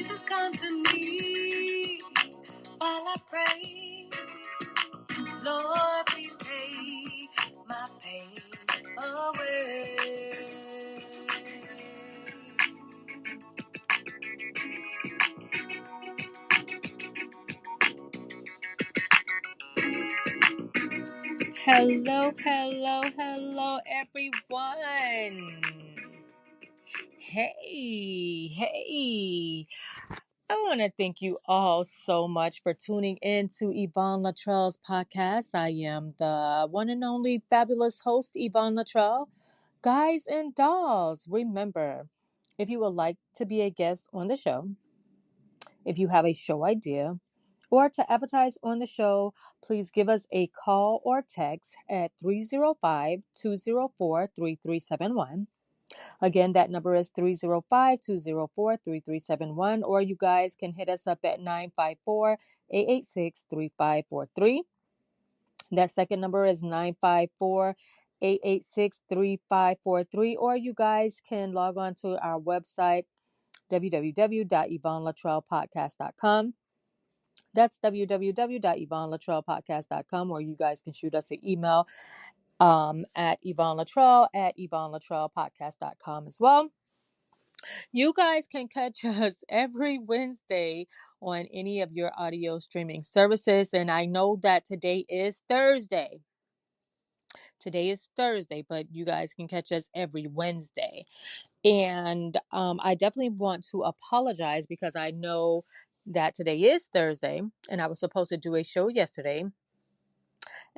Jesus, come to me while I pray. Lord, please take my pain away. Hello, hello, hello, everyone. Hey. I want to thank you all so much for tuning in to Yvonne Luttrell's podcast. I am the one and only fabulous host, Yvonne Luttrell. Guys and dolls, remember, if you would like to be a guest on the show, if you have a show idea, or to advertise on the show, please give us a call or text at 305-204-3371. Again, that number is 305-204-3371, or you guys can hit us up at 954-886-3543. That second number is 954-886-3543, or you guys can log on to our website, www.yvonneluttrellpodcast.com. That's www.yvonneluttrellpodcast.com, or you guys can shoot us an email at yvonneluttrell@yvonneluttrellpodcast.com as well. You guys can catch us every Wednesday on any of your audio streaming services. And I know that today is Thursday. But you guys can catch us every Wednesday. And I definitely want to apologize because I know that today is Thursday and I was supposed to do a show yesterday.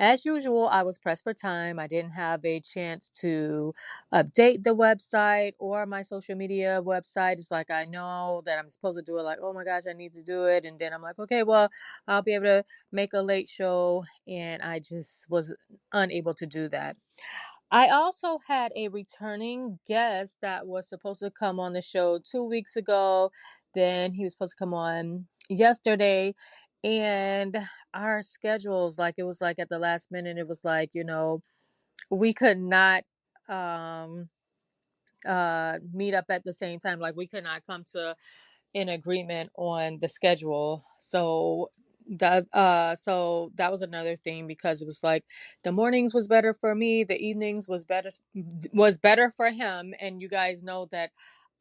As usual, I was pressed for time. I didn't have a chance to update the website or my social media website. It's like I know that I'm supposed to do it, like, oh my gosh, I need to do it. And then I'm like, okay, well, I'll be able to make a late show. And I just was unable to do that. I also had a returning guest that was supposed to come on the show 2 weeks ago. Then he was supposed to come on yesterday. And our schedules, like it was like at the last minute, it was like, we could not meet up at the same time. Like we could not come to an agreement on the schedule. So that was another thing, because it was like the mornings was better for me, the evenings was better for him. And you guys know that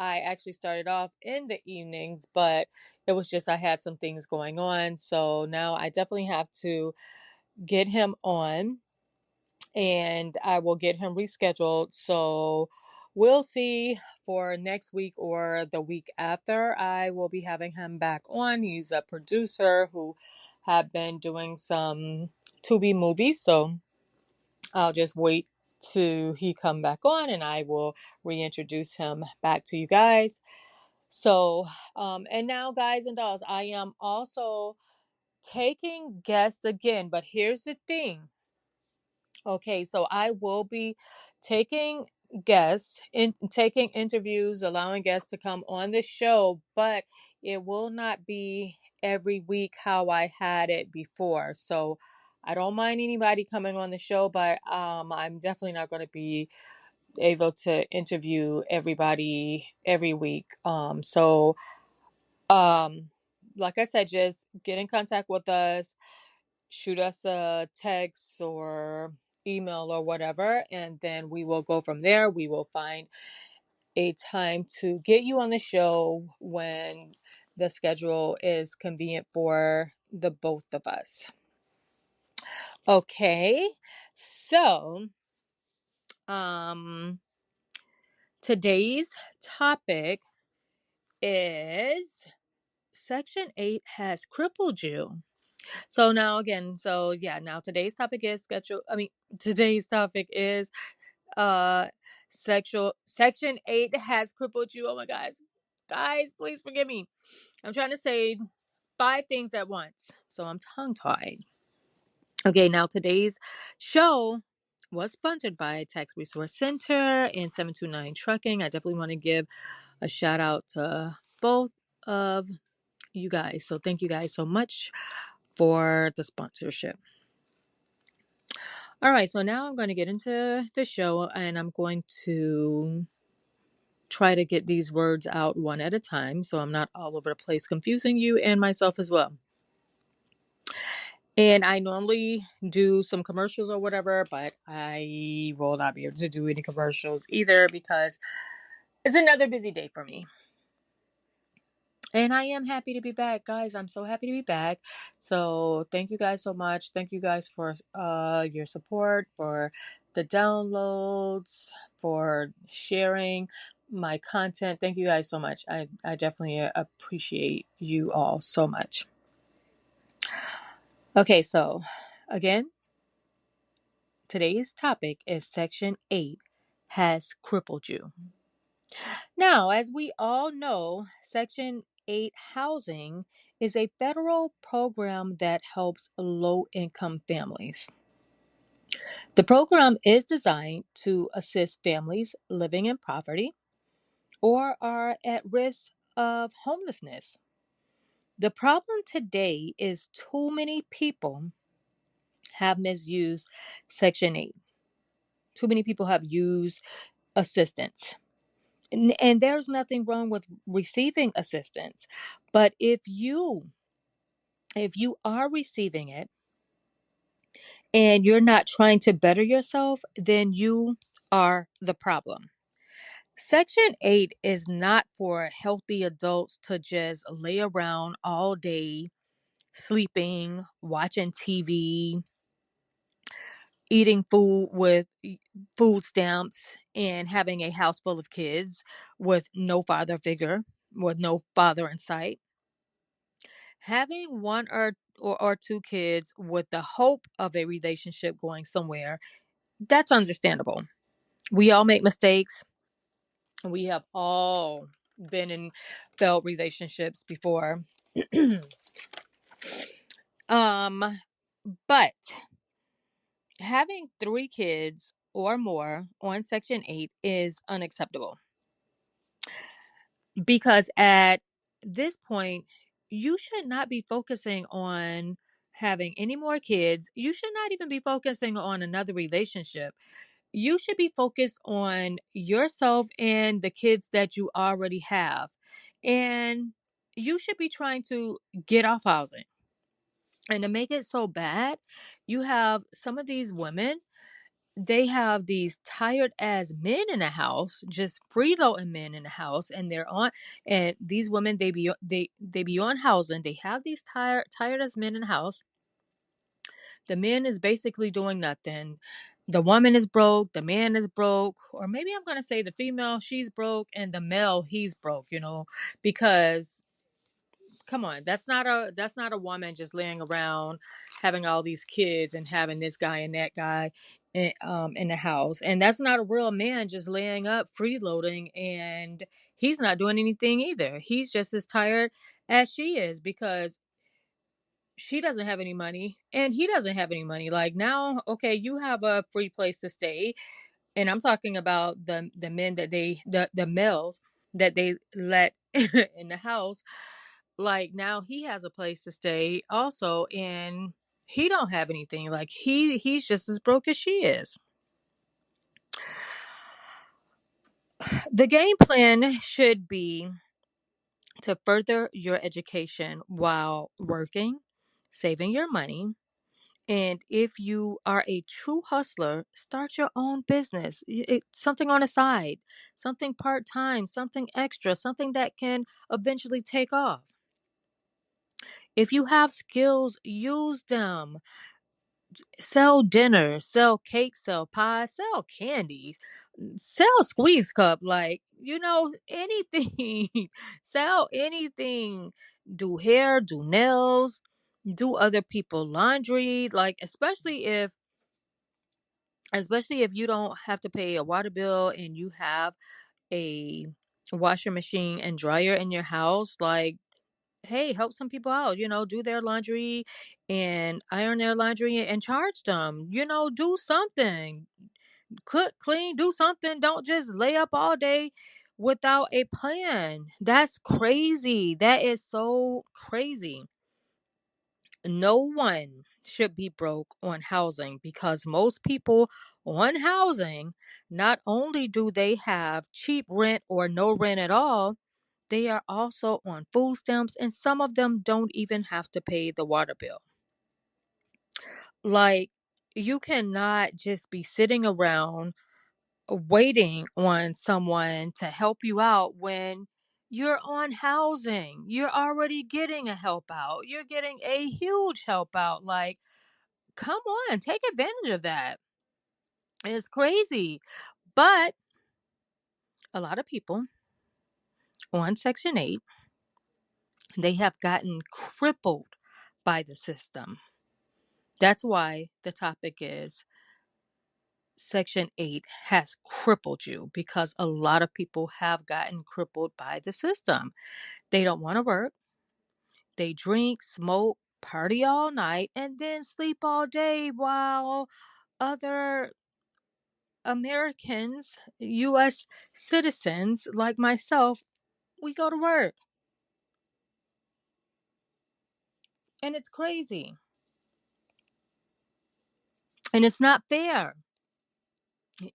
I actually started off in the evenings, but it was just I had some things going on. So now I definitely have to get him on, and I will get him rescheduled. So we'll see for next week or the week after. I will be having him back on. He's a producer who have been doing some Tubi movies. So I'll just wait till he come back on and I will reintroduce him back to you guys. So, and now, guys and dolls, I am also taking guests again, but here's the thing. Okay, so I will be taking taking interviews, allowing guests to come on the show, but it will not be every week how I had it before. So I don't mind anybody coming on the show, but I'm definitely not going to be able to interview everybody every week. Um, like I said, just get in contact with us, shoot us a text or email or whatever, and then we will go from there. We will find a time to get you on the show when the schedule is convenient for the both of us. Okay, so today's topic is Section 8 has crippled you. So now again, now today's topic is Section 8 has crippled you. Oh my gosh. Guys, please forgive me. I'm trying to say 5 things at once. So I'm tongue-tied. Okay, now today's show was sponsored by Tax Resource Center and 729 Trucking. I definitely want to give a shout out to both of you guys. So thank you guys so much for the sponsorship. All right, so now I'm going to get into the show, and I'm going to try to get these words out one at a time so I'm not all over the place confusing you and myself as well. And I normally do some commercials or whatever, but I will not be able to do any commercials either because it's another busy day for me. And I am happy to be back, guys. I'm so happy to be back. So thank you guys so much. Thank you guys for your support, for the downloads, for sharing my content. Thank you guys so much. I definitely appreciate you all so much. Okay, so again, today's topic is Section 8 has crippled you. Now, as we all know, Section 8 housing is a federal program that helps low income families. The program is designed to assist families living in poverty or are at risk of homelessness. The problem today is too many people have misused Section 8. Too many people have used assistance. And there's nothing wrong with receiving assistance. But if you are receiving it and you're not trying to better yourself, then you are the problem. Section 8 is not for healthy adults to just lay around all day, sleeping, watching TV, eating food with food stamps, and having a house full of kids with no father figure, with no father in sight. Having one or two kids with the hope of a relationship going somewhere, that's understandable. We all make mistakes. We have all been in failed relationships before. um, but having three kids or more on Section 8 is unacceptable because at this point, you should not be focusing on having any more kids. You should not even be focusing on another relationship. You should be focused on yourself and the kids that you already have. And you should be trying to get off housing. And to make it so bad, you have some of these women, they have these tired ass men in the house, just freeloading men in the house, and these women, they be on housing. They have these tired ass men in the house. The man is basically doing nothing. The woman is broke, the man is broke, or maybe I'm gonna say the female, she's broke, and the male, he's broke, because come on, that's not a woman just laying around having all these kids and having this guy and that guy in the house. And that's not a real man just laying up freeloading, and he's not doing anything either. He's just as tired as she is because she doesn't have any money and he doesn't have any money. Like, now, okay, you have a free place to stay, and I'm talking about the men that the males that they let in the house. Like, now he has a place to stay also, and he don't have anything. Like, he's just as broke as she is. The game plan should be to further your education while working, saving your money. And if you are a true hustler, start your own business. Something on the side, something part time, something extra, something that can eventually take off. If you have skills, use them. Sell dinner, sell cake, sell pie, sell candies, sell squeeze cup, like, anything. Sell anything. Do hair, do nails, do other people laundry, like, especially if you don't have to pay a water bill and you have a washer machine and dryer in your house. Like, hey, help some people out, do their laundry and iron their laundry and charge them, do something. Cook, clean, do something. Don't just lay up all day without a plan. That's crazy. That is so crazy. No one should be broke on housing, because most people on housing, not only do they have cheap rent or no rent at all, they are also on food stamps, and some of them don't even have to pay the water bill. Like, you cannot just be sitting around waiting on someone to help you out when you're on housing. You're already getting a help out. You're getting a huge help out. Like, come on, take advantage of that. It's crazy. But a lot of people on Section 8, they have gotten crippled by the system. That's why the topic is Section 8 has crippled you, because a lot of people have gotten crippled by the system. They don't want to work. They drink, smoke, party all night, and then sleep all day, while other Americans, U.S. citizens like myself, we go to work. And it's crazy. And it's not fair.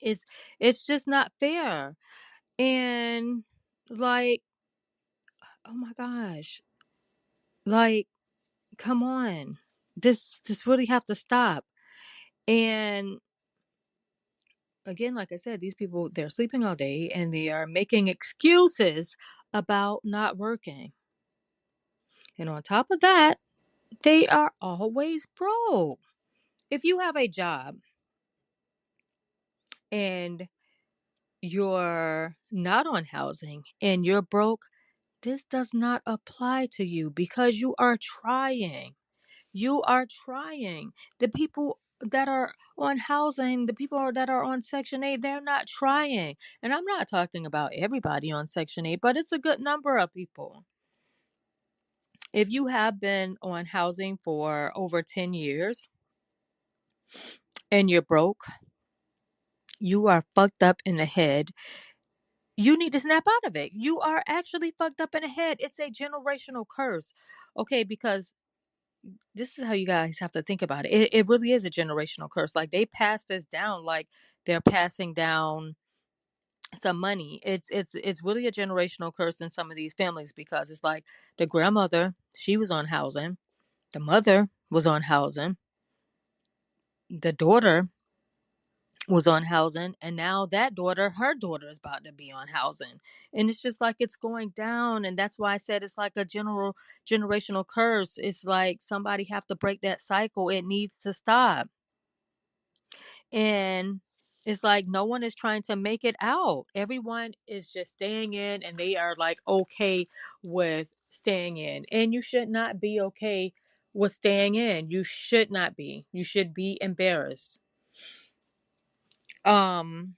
It's it's just not fair. And like, oh my gosh. Like, come on. This really have to stop. And again, like I said, these people, they're sleeping all day and they are making excuses about not working. And on top of that, they are always broke. If you have a job and you're not on housing and you're broke, this does not apply to you, because you are trying. You are trying. The people that are on housing, the people that are on Section 8, they're not trying. And I'm not talking about everybody on Section 8, but it's a good number of people. If you have been on housing for over 10 years and you're broke, you are fucked up in the head. You need to snap out of it. You are actually fucked up in the head. It's a generational curse. Okay, because this is how you guys have to think about it. It really is a generational curse. Like, they pass this down like they're passing down some money. It's really a generational curse in some of these families, because it's like the grandmother, she was on housing, the mother was on housing, the daughter was on housing, and now that daughter, her daughter is about to be on housing. And it's just like it's going down. And that's why I said it's like a generational curse. It's like somebody have to break that cycle. It needs to stop. And it's like no one is trying to make it out. Everyone is just staying in, and they are like okay with staying in. And you should not be okay with staying in. You should not be. You should be embarrassed. Um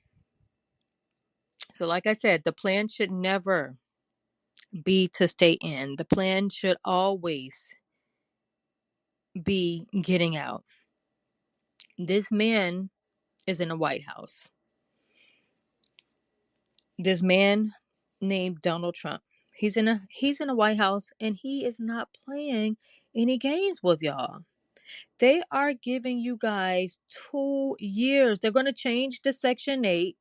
So, like I said, the plan should never be to stay in. The plan should always be getting out. This man is in the White House. This man named Donald Trump. He's in a White House, and he is not playing any games with y'all. They are giving you guys 2 years. They're going to change the Section 8.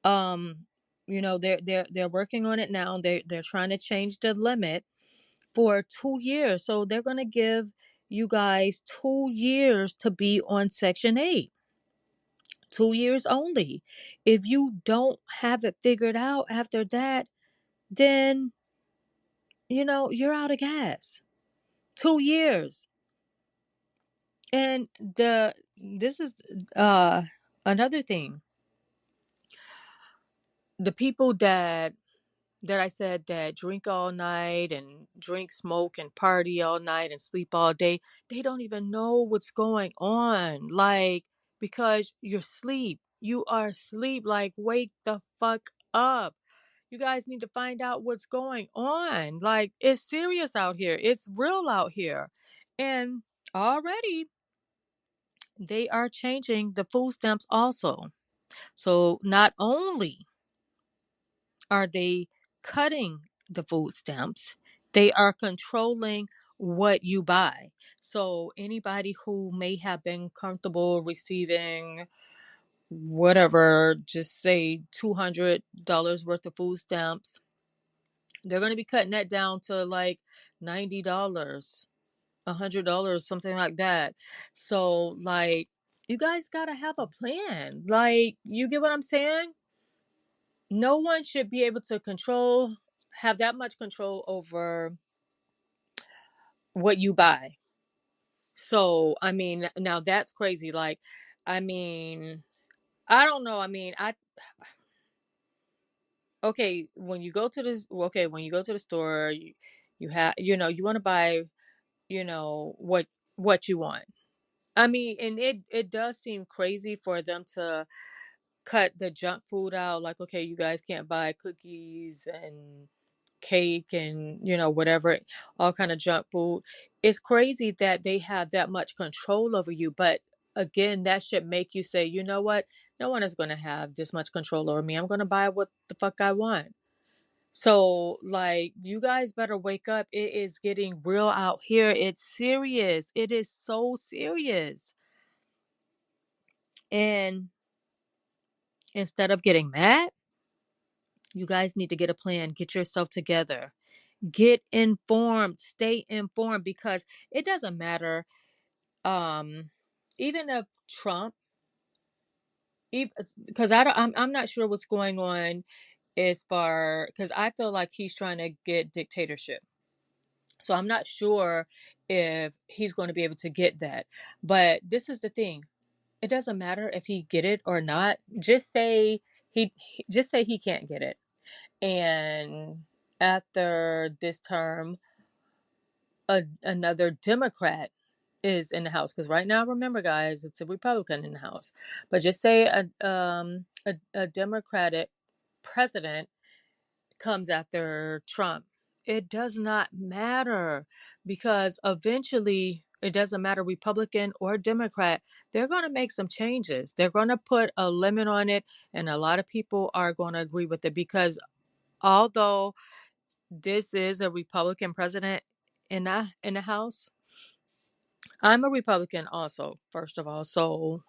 Um, they're working on it now. They're trying to change the limit for 2 years. So they're going to give you guys 2 years to be on Section 8. 2 years only. If you don't have it figured out after that, then, you're out of gas. 2 years. And this is another thing. The people that I said that drink all night and drink, smoke, and party all night and sleep all day, they don't even know what's going on. Like, because you're asleep. You are asleep. Like, wake the fuck up. You guys need to find out what's going on. Like, it's serious out here. It's real out here. And already they are changing the food stamps also. So not only are they cutting the food stamps, they are controlling what you buy. So anybody who may have been comfortable receiving whatever, just say $200 worth of food stamps, they're going to be cutting that down to like $90, $100, something like that. So like, you guys got to have a plan. Like, you get what I'm saying? No one should be able to have that much control over what you buy. So, I mean, now that's crazy. Like, I mean, I don't know. I mean, okay, when you go to this, okay, when you go to the store, you have, you want to buy, what you want. I mean, and it does seem crazy for them to cut the junk food out. Like, okay, you guys can't buy cookies and cake and whatever, all kind of junk food. It's crazy that they have that much control over you, but again, that should make you say, you know what, no one is going to have this much control over me. I'm going to buy what the fuck I want. So like, you guys better wake up. It is getting real out here. It's serious. It is so serious. And instead of getting mad, you guys need to get a plan, get yourself together, get informed, stay informed, because it doesn't matter. um Even if Trump, because I'm not sure what's going on as far, because I feel like he's trying to get dictatorship. So I'm not sure if he's going to be able to get that. But this is the thing, it doesn't matter if he get it or not. Just say he can't get it, and after this term, another Democrat is in the House. Because right now, remember, guys, it's a Republican in the House. But just say a Democratic president comes after Trump. It does not matter, because eventually it doesn't matter, Republican or Democrat, they're going to make some changes. They're going to put a limit on it, and a lot of people are going to agree with it, because although this is a Republican president in the House, I'm a Republican also, first of all. So,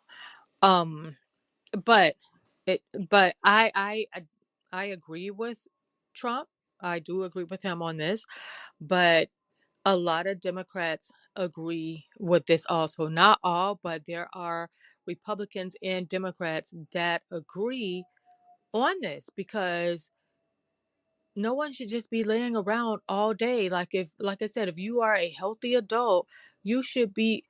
um, but but I agree with Trump. I do agree with him on this, but a lot of Democrats agree with this also. Not all, but there are Republicans and Democrats that agree on this, because no one should just be laying around all day. Like I said, if you are a healthy adult, you should be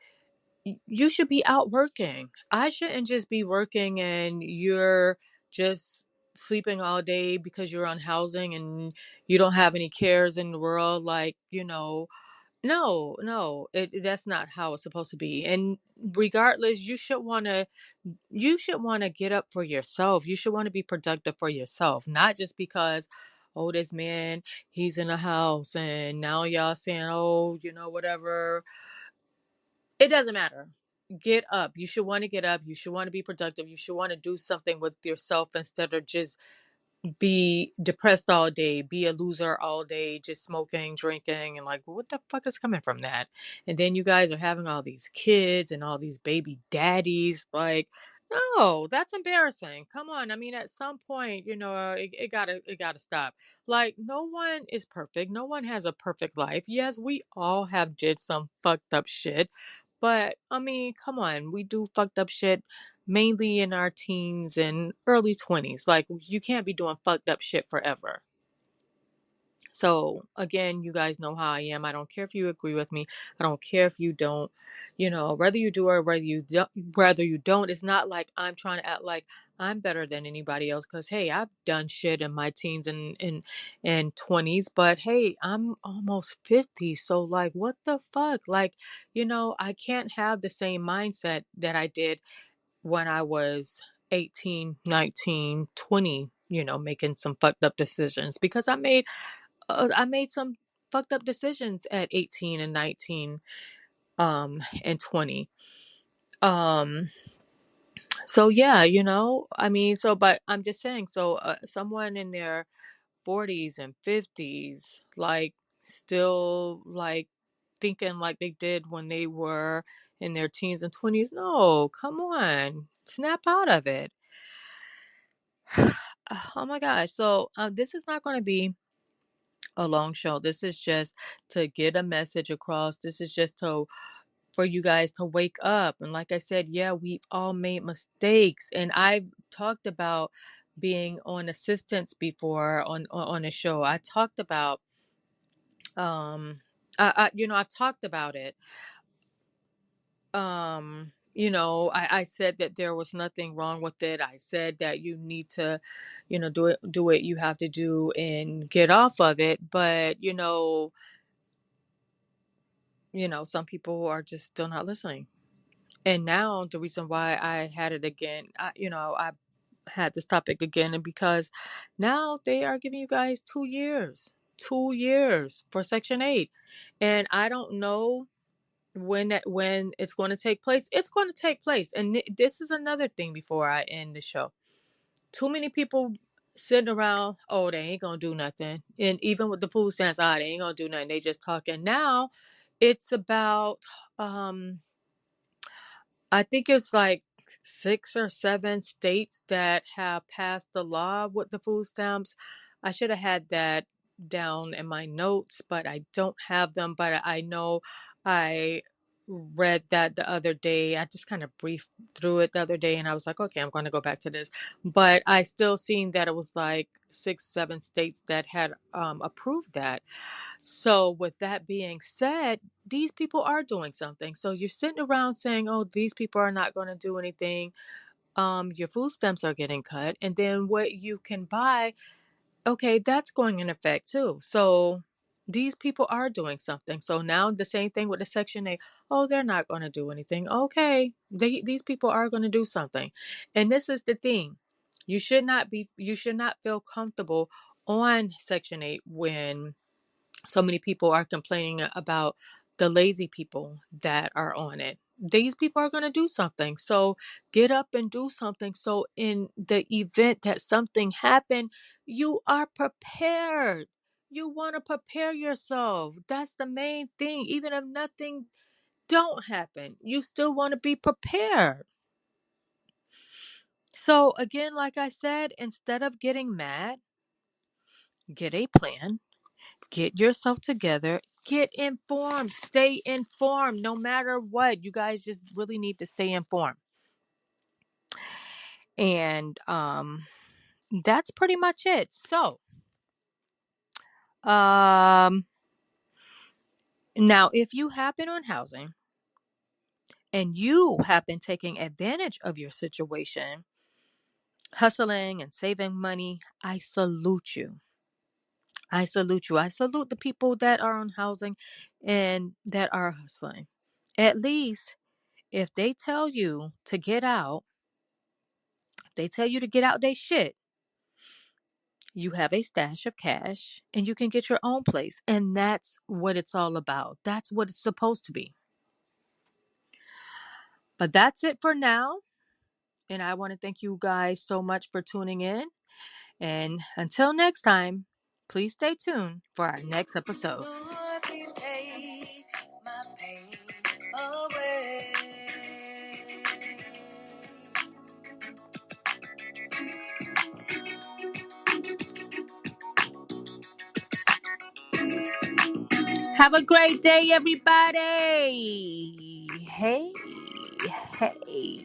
you should be out working. I shouldn't just be working and you're just sleeping all day because you're on housing and you don't have any cares in the world. Like, no, no, that's not how it's supposed to be. And regardless, you should want to get up for yourself. You should want to be productive for yourself, not just because, oh, this man, he's in a house and now y'all saying, oh, whatever. It doesn't matter. Get up. You should want to get up. You should want to be productive. You should want to do something with yourself instead of just be depressed all day, be a loser all day, just smoking, drinking, and like, what the fuck is coming from that? And then you guys are having all these kids and all these baby daddies. Like, no, that's embarrassing. Come on. I mean, at some point, it gotta stop. Like, no one is perfect. No one has a perfect life. Yes, we all have did some fucked up shit. But I mean, come on, we do fucked up shit mainly in our teens and early 20s. Like, you can't be doing fucked up shit forever. So, again, you guys know how I am. I don't care if you agree with me. I don't care if you don't. Whether you do or whether you don't, it's not like I'm trying to act like I'm better than anybody else, cuz hey, I've done shit in my teens and 20s, but hey, I'm almost 50. So like, what the fuck? Like, I can't have the same mindset that I did when I was 18, 19, 20, making some fucked up decisions, because I made some fucked up decisions at 18 and 19 and 20. Um so yeah, I mean, but I'm just saying, so someone in their 40s and 50s, like, still like thinking like they did when they were in their teens and 20s. No, come on. Snap out of it. Oh my gosh. So, this is not going to be a long show. This is just to get a message across. This is just to for you guys to wake up. And like I said, yeah, we've all made mistakes. And I've talked about being on assistance before on a show. I talked about I've talked about it. I said that there was nothing wrong with it. I said that you need to, do what you have to do and get off of it. But some people are just still not listening. And now the reason why I had it again, I had this topic again, and because now they are giving you guys 2 years, 2 years for Section 8. And I don't know when it's going to take place. It's going to take place. And this is another thing before I end the show. Too many people sitting around, oh, they ain't going to do nothing. And even with the food stamps, they ain't going to do nothing. They just talking. Now it's about, I think it's like 6 or 7 states that have passed the law with the food stamps. I should have had that down in my notes, but I don't have them. But I know I read that the other day. I just kind of briefed through it the other day, and I was like, okay, I'm going to go back to this. But I still seen that it was like 6, 7 states that had approved that. So, with that being said, these people are doing something. So, you're sitting around saying, oh, these people are not going to do anything. Your food stamps are getting cut. And then what you can buy, okay, that's going in effect too. So, these people are doing something. So, now the same thing with the Section 8. Oh, they're not going to do anything. Okay, these people are going to do something. And this is the thing. You should not feel comfortable on Section 8 when so many people are complaining about the lazy people that are on it. These people are going to do something. So get up and do something. So in the event that something happened, you are prepared. You want to prepare yourself. That's the main thing. Even if nothing don't happen, you still want to be prepared. So again, like I said, instead of getting mad, get a plan. Get yourself together. Get informed. Stay informed no matter what. You guys just really need to stay informed. And that's pretty much it. So, um now if you have been on housing and you have been taking advantage of your situation, hustling and saving money, I salute you. I salute you. I salute the people that are on housing and that are hustling. At least if they tell you to get out, they tell you to get out they shit, you have a stash of cash and you can get your own place. And that's what it's all about. That's what it's supposed to be. But that's it for now. And I want to thank you guys so much for tuning in. And until next time, please stay tuned for our next episode. Lord, please take my pain away. Have a great day, everybody. Hey, hey.